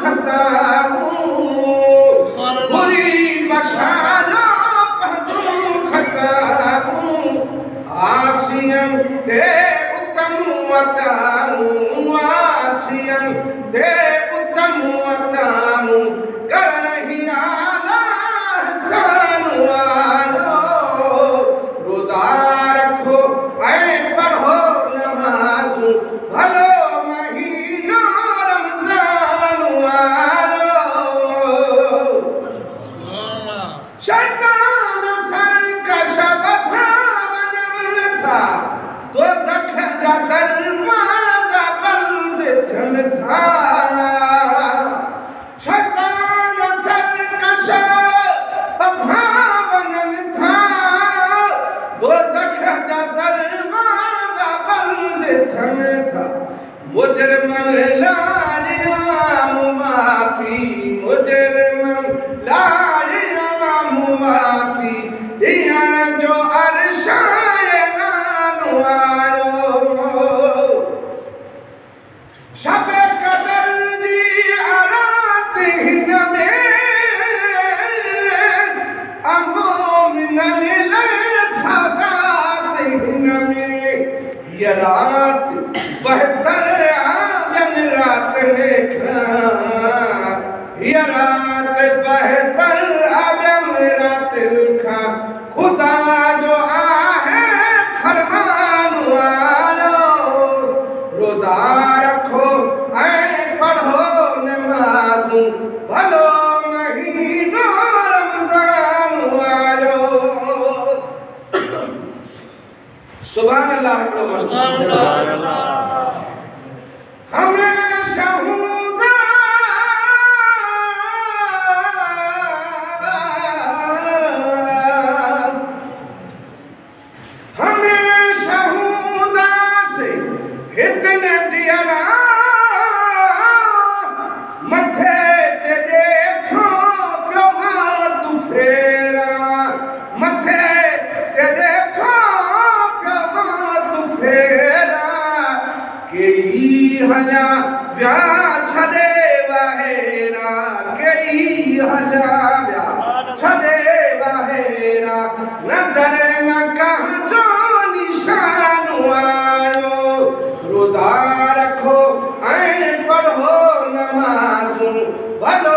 खताऊं बुरी बशाना पहुंचूं खताऊं आसियम ते उत्तम अताऊं आसियम ते उत्तम अताऊं कर नहीं आला हसान वालो रोजा रखो ऐ पढ़ो नमाजू भलो महीना रमजान वालो शैतान सरकश बथा बनल था दोज़ख जा दरवाजा बंद थियन था शैतान सरकश बथा बनल था दोज़ख जा दरवाजा बंद थियन था मुजरिमन लारियाम माफ़ी मुजरिमन लारियाम माफ़ी ॾियण जो अरशाय नानो आयो शब कदर जी रात हिन में अमोमिनन लाइ सौगात हिन में ये रात बहतर आजन रात लेखा ये रात बहतर आजन रात लेखा खुदा जो आहे फरमान वालो रोजा रखो ऐ पढ़ो नमाजू भलो महीनो रमजान वालो सुभान अल्लाह सुभान अल्लाह हमेशा हुदा हमेशा हुदा से इतने जियरा मथे ते देखो पियो हाथ फेरा मथे ते देखो कई हल्या व्या छॾे ॿाहिरा कई हल्या व्या छॾे ॿाहिरा नज़र न कंहिंजो निशान आयो रोज़ा रखो ऐं पढ़ो नमाज़ूं भलो